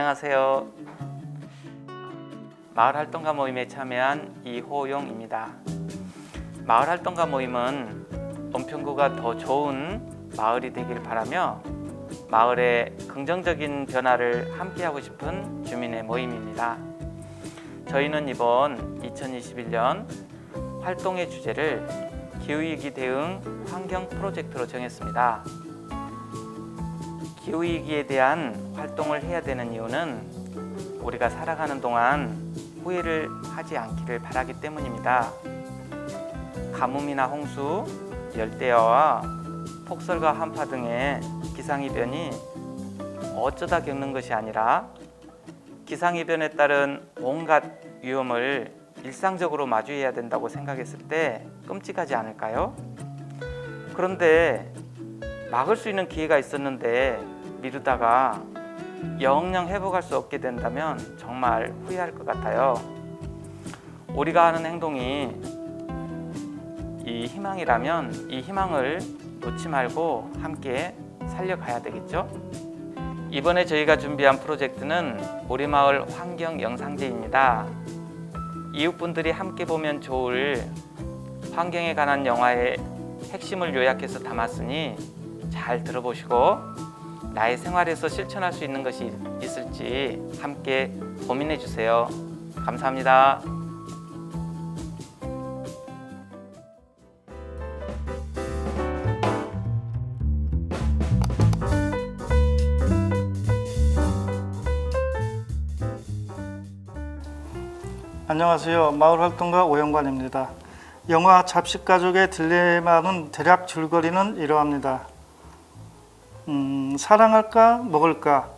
안녕하세요. 마을활동가 모임에 참여한 이호용입니다. 마을활동가 모임은 은평구가 더 좋은 마을이 되길 바라며 마을의 긍정적인 변화를 함께하고 싶은 주민의 모임입니다. 저희는 이번 2021년 활동의 주제를 기후위기 대응 환경 프로젝트로 정했습니다. 기후위기에 대한 활동을 해야 되는 이유는 우리가 살아가는 동안 후회를 하지 않기를 바라기 때문입니다. 가뭄이나 홍수, 열대야와 폭설과 한파 등의 기상이변이 어쩌다 겪는 것이 아니라 기상이변에 따른 온갖 위험을 일상적으로 마주해야 된다고 생각했을 때 끔찍하지 않을까요? 그런데 막을 수 있는 기회가 있었는데 미루다가 영영 회복할 수 없게 된다면 정말 후회할 것 같아요. 우리가 하는 행동이 이 희망이라면 이 희망을 놓지 말고 함께 살려가야 되겠죠? 이번에 저희가 준비한 프로젝트는 우리 마을 환경 영상제입니다. 이웃분들이 함께 보면 좋을 환경에 관한 영화의 핵심을 요약해서 담았으니 잘 들어보시고 나의 생활에서 실천할 수 있는 것이 있을지 함께 고민해 주세요. 감사합니다. 안녕하세요. 마을활동가 오영관입니다. 영화 잡식가족의 딜레마는 대략 줄거리는 이러합니다. 사랑할까 먹을까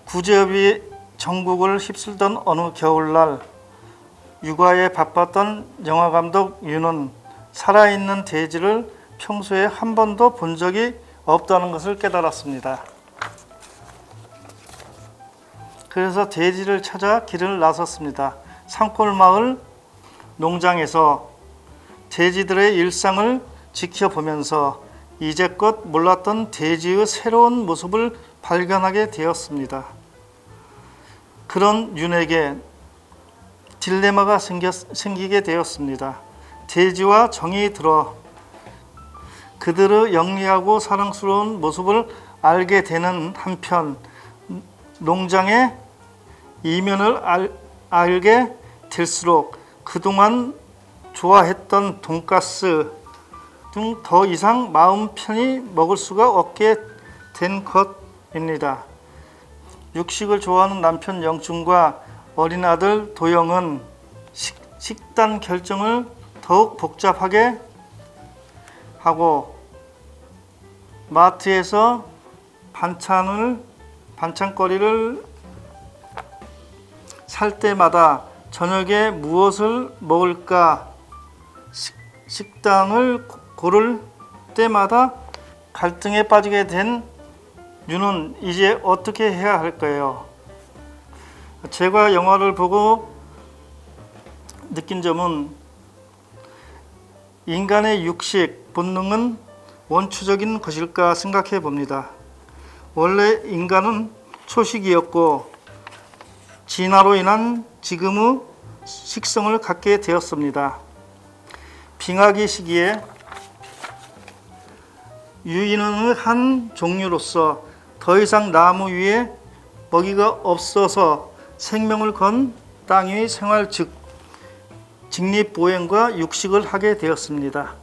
구제업이 전국을 휩쓸던 어느 겨울날 육아에 바빴던 영화감독 윤은 살아있는 돼지를 평소에 한 번도 본 적이 없다는 것을 깨달았습니다. 그래서 돼지를 찾아 길을 나섰습니다. 산골마을 농장에서 돼지들의 일상을 지켜보면서 이제껏 몰랐던 돼지의 새로운 모습을 발견하게 되었습니다. 그런 윤에게 딜레마가 생기게 되었습니다. 돼지와 정이 들어 그들의 영리하고 사랑스러운 모습을 알게 되는 한편 농장의 이면을 알게 될수록 그동안 좋아했던 돈가스 등 더 이상 마음 편히 먹을 수가 없게 된 것입니다. 육식을 좋아하는 남편 영춘과 어린 아들 도영은 식단 결정을 더욱 복잡하게 하고 마트에서 반찬거리를 살 때마다 저녁에 무엇을 먹을까 식단을 고를 때마다 갈등에 빠지게 된 윤은 이제 어떻게 해야 할까요? 제가 영화를 보고 느낀 점은 인간의 육식 본능은 원초적인 것일까 생각해 봅니다. 원래 인간은 초식이었고 진화로 인한 지금의 식성을 갖게 되었습니다. 빙하기 시기에 유인원의 한 종류로서 더 이상 나무 위에 먹이가 없어서 생명을 건 땅 위의 생활 즉 직립보행과 육식을 하게 되었습니다.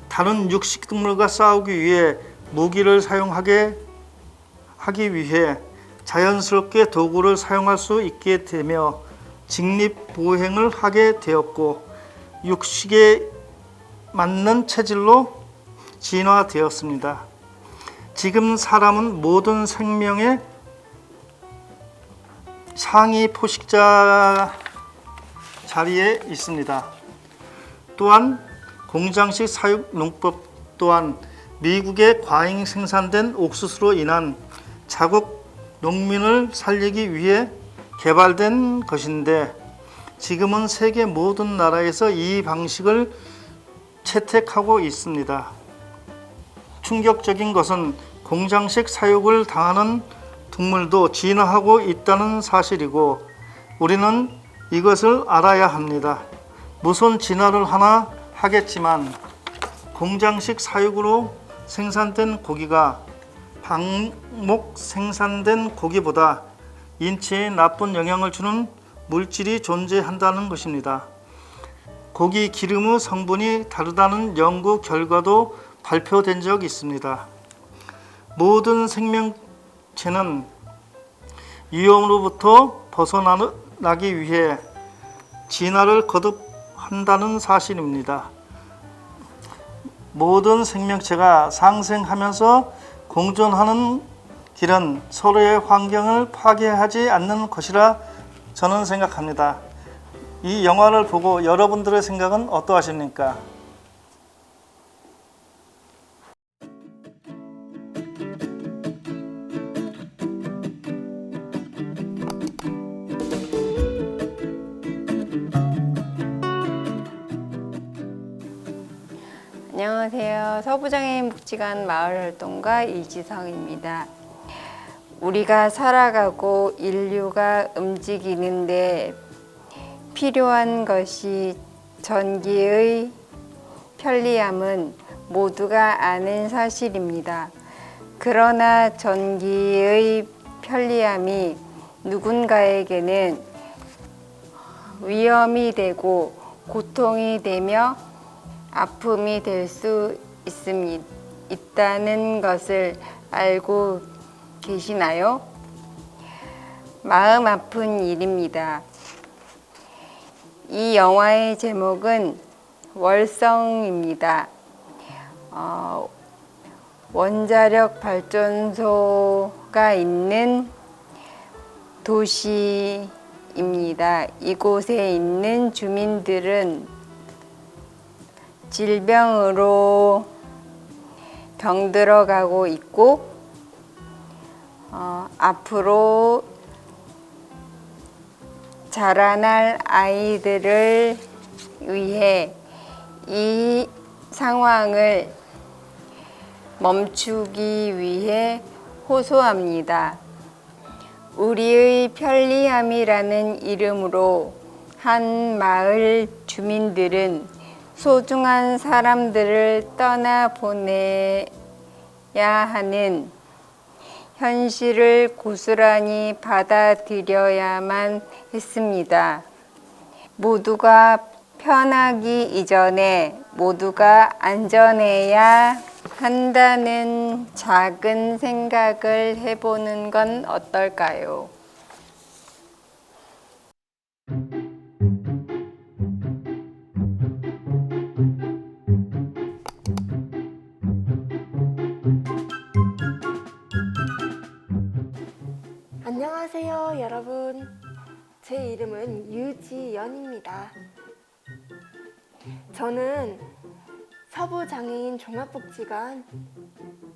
다른 육식동물과 싸우기 위해 무기를 사용하기 위해 자연스럽게 도구를 사용할 수 있게 되며 직립보행을 하게 되었고 육식에 맞는 체질로 진화되었습니다. 지금 사람은 모든 생명의 상위 포식자 자리에 있습니다. 또한 공장식 사육 농법 또한 미국에 과잉 생산된 옥수수로 인한 자국 농민을 살리기 위해 개발된 것인데 지금은 세계 모든 나라에서 이 방식을 채택하고 있습니다. 충격적인 것은 공장식 사육을 당하는 동물도 진화하고 있다는 사실이고 우리는 이것을 알아야 합니다. 무슨 진화를 하나 하겠지만 공장식 사육으로 생산된 고기가 방목 생산된 고기보다 인체에 나쁜 영향을 주는 물질이 존재한다는 것입니다. 고기 기름의 성분이 다르다는 연구 결과도 발표된 적이 있습니다. 모든 생명체는 위험으로부터 벗어나기 위해 진화를 거듭한다는 사실입니다. 모든 생명체가 상생하면서 공존하는 길은 서로의 환경을 파괴하지 않는 것이라 저는 생각합니다. 이 영화를 보고 여러분들의 생각은 어떠하십니까? 안녕하세요. 서부장애인 복지관 마을활동가 이지성입니다. 우리가 살아가고 인류가 움직이는데 필요한 것이 전기의 편리함은 모두가 아는 사실입니다. 그러나 전기의 편리함이 누군가에게는 위험이 되고 고통이 되며 아픔이 될 수 있다는 것을 알고 계시나요? 마음 아픈 일입니다. 이 영화의 제목은 월성입니다. 원자력 발전소가 있는 도시입니다. 이곳에 있는 주민들은 질병으로 병들어가고 있고 앞으로 자라날 아이들을 위해 이 상황을 멈추기 위해 호소합니다. 우리의 편리함이라는 이름으로 한 마을 주민들은 소중한 사람들을 떠나보내야 하는 현실을 고스란히 받아들여야만 했습니다. 모두가 편하기 이전에 모두가 안전해야 한다는 작은 생각을 해보는 건 어떨까요? 안녕하세요, 여러분. 제 이름은 유지연입니다. 저는 서부장애인 종합복지관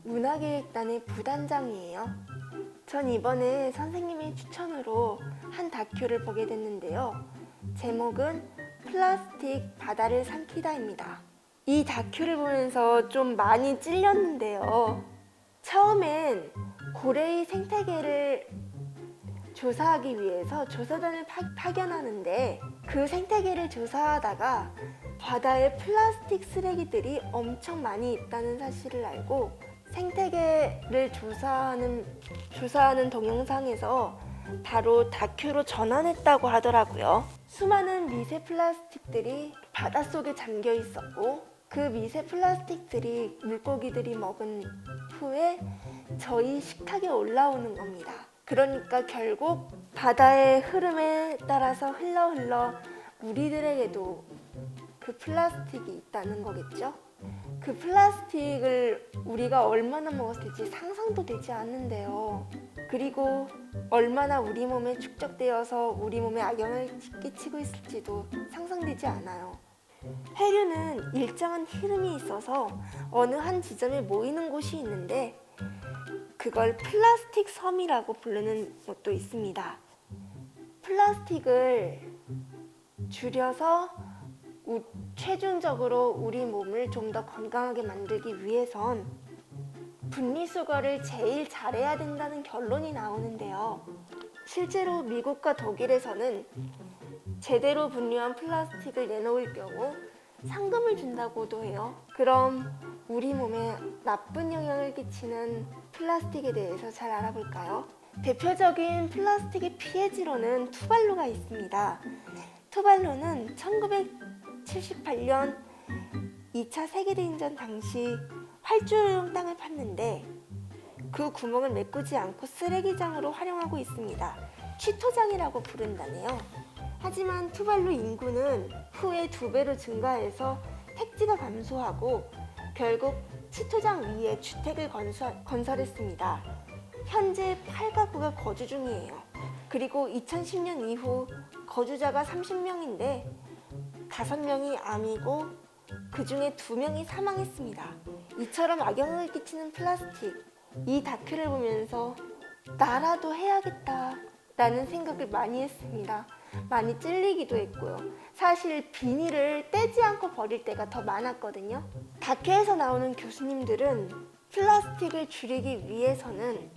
문화기획단의 부단장이에요. 전 이번에 선생님의 추천으로 한 다큐를 보게 됐는데요. 제목은 플라스틱 바다를 삼키다입니다. 이 다큐를 보면서 좀 많이 찔렸는데요. 처음엔 고래의 생태계를 조사하기 위해서 조사단을 파견하는데 그 생태계를 조사하다가 바다에 플라스틱 쓰레기들이 엄청 많이 있다는 사실을 알고 생태계를 조사하는 동영상에서 바로 다큐로 전환했다고 하더라고요. 수많은 미세 플라스틱들이 바닷속에 잠겨 있었고 그 미세 플라스틱들이 물고기들이 먹은 후에 저희 식탁에 올라오는 겁니다. 그러니까 결국 바다의 흐름에 따라서 흘러 우리들에게도 그 플라스틱이 있다는 거겠죠? 그 플라스틱을 우리가 얼마나 먹었을지 상상도 되지 않는데요. 그리고 얼마나 우리 몸에 축적되어서 우리 몸에 악영향을 끼치고 있을지도 상상되지 않아요. 해류는 일정한 흐름이 있어서 어느 한 지점에 모이는 곳이 있는데 그걸 플라스틱 섬이라고 부르는 곳도 있습니다. 플라스틱을 줄여서 최종적으로 우리 몸을 좀 더 건강하게 만들기 위해선 분리수거를 제일 잘해야 된다는 결론이 나오는데요. 실제로 미국과 독일에서는 제대로 분리한 플라스틱을 내놓을 경우 상금을 준다고도 해요. 그럼 우리 몸에 나쁜 영향을 끼치는 플라스틱에 대해서 잘 알아볼까요? 대표적인 플라스틱의 피해지로는 투발로가 있습니다. 투발로는 1978년 2차 세계대전 당시 활주로용 땅을 팠는데 그 구멍을 메꾸지 않고 쓰레기장으로 활용하고 있습니다. 취토장이라고 부른다네요. 하지만 투발루 인구는 후에 2배로 증가해서 택지가 감소하고 결국 취토장 위에 주택을 건설했습니다. 현재 8가구가 거주 중이에요. 그리고 2010년 이후 거주자가 30명인데 5명이 암이고 그 중에 2명이 사망했습니다. 이처럼 악영향을 끼치는 플라스틱, 이 다큐를 보면서 나라도 해야겠다 라는 생각을 많이 했습니다. 많이 찔리기도 했고요. 사실 비닐을 떼지 않고 버릴 때가 더 많았거든요. 다큐에서 나오는 교수님들은 플라스틱을 줄이기 위해서는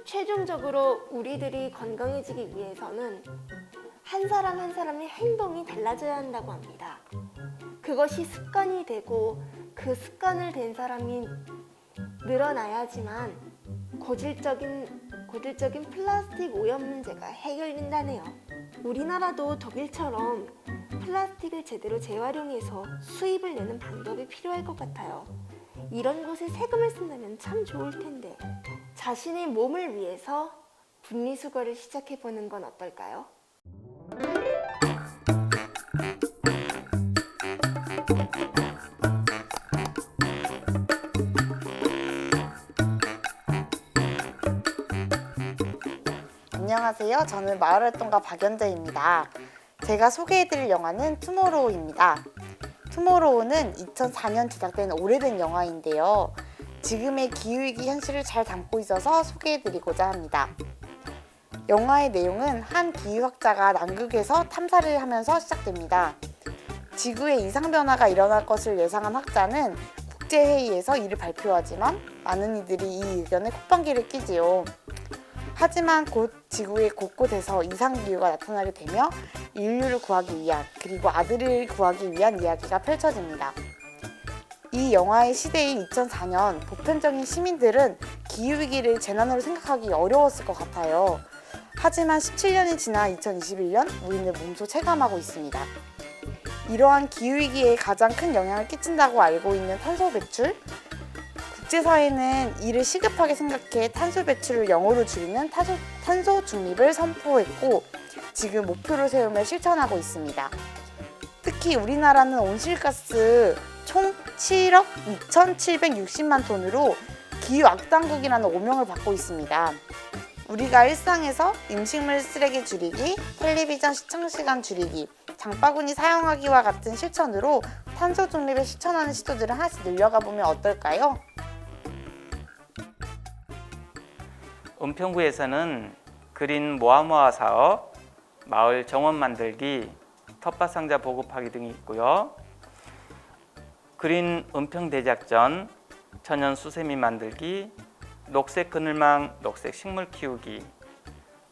최종적으로 우리들이 건강해지기 위해서는 한 사람 한 사람의 행동이 달라져야 한다고 합니다. 그것이 습관이 되고 그 습관을 된 사람이 늘어나야지만 고질적인 플라스틱 오염 문제가 해결된다네요. 우리나라도 독일처럼 플라스틱을 제대로 재활용해서 수입을 내는 방법이 필요할 것 같아요. 이런 곳에 세금을 쓴다면 참 좋을 텐데. 자신의 몸을 위해서 분리수거를 시작해보는 건 어떨까요? 안녕하세요. 저는 마을활동가 박연재입니다. 제가 소개해드릴 영화는 투모로우입니다. 투모로우는 2004년 제작된 오래된 영화인데요. 지금의 기후위기 현실을 잘 담고 있어서 소개해드리고자 합니다. 영화의 내용은 한 기후학자가 남극에서 탐사를 하면서 시작됩니다. 지구에 이상변화가 일어날 것을 예상한 학자는 국제회의에서 이를 발표하지만 많은 이들이 이 의견에 콧방귀를 뀌지요. 하지만 곧 지구의 곳곳에서 이상기후가 나타나게 되며 인류를 구하기 위한 그리고 아들을 구하기 위한 이야기가 펼쳐집니다. 이 영화의 시대인 2004년 보편적인 시민들은 기후위기를 재난으로 생각하기 어려웠을 것 같아요. 하지만 17년이 지나 2021년 우리는 몸소 체감하고 있습니다. 이러한 기후위기에 가장 큰 영향을 끼친다고 알고 있는 탄소 배출, 국제사회는 이를 시급하게 생각해 탄소 배출을 0으로 줄이는 탄소 중립을 선포했고 지금 목표를 세우며 실천하고 있습니다. 특히 우리나라는 온실가스 총 7억 2,760만 톤으로 기후악당국이라는 오명을 받고 있습니다. 우리가 일상에서 음식물 쓰레기 줄이기, 텔레비전 시청시간 줄이기, 장바구니 사용하기와 같은 실천으로 탄소 중립을 실천하는 시도들을 하나씩 늘려가 보면 어떨까요? 은평구에서는 그린 모아모아 사업, 마을 정원 만들기, 텃밭 상자 보급하기 등이 있고요. 그린 은평 대작전, 천연 수세미 만들기, 녹색 그늘망, 녹색 식물 키우기,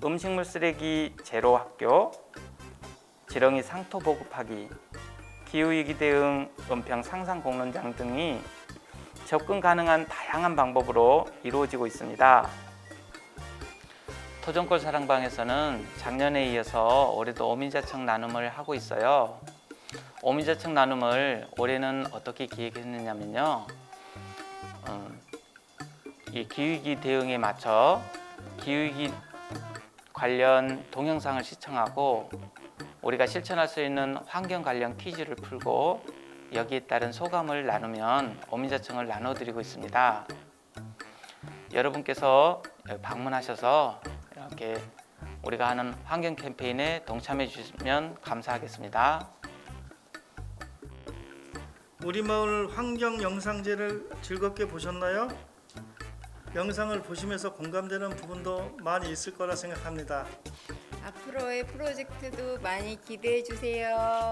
음식물 쓰레기 제로 학교, 지렁이 상토 보급하기, 기후위기 대응 은평 상상 공론장 등이 접근 가능한 다양한 방법으로 이루어지고 있습니다. 토종골 사랑방에서는 작년에 이어서 올해도 어민자청 나눔을 하고 있어요. 어민자청 나눔을 올해는 어떻게 기획했느냐면요. 이 기후위기 대응에 맞춰 기후위기 관련 동영상을 시청하고 우리가 실천할 수 있는 환경 관련 퀴즈를 풀고 여기에 따른 소감을 나누면 어민자청을 나눠드리고 있습니다. 여러분께서 방문하셔서 이렇게 우리가 하는 환경 캠페인에 동참해 주시면 감사하겠습니다. 우리 마을 환경 영상제를 즐겁게 보셨나요? 영상을 보시면서 공감되는 부분도 많이 있을 거라 생각합니다. 앞으로의 프로젝트도 많이 기대해 주세요.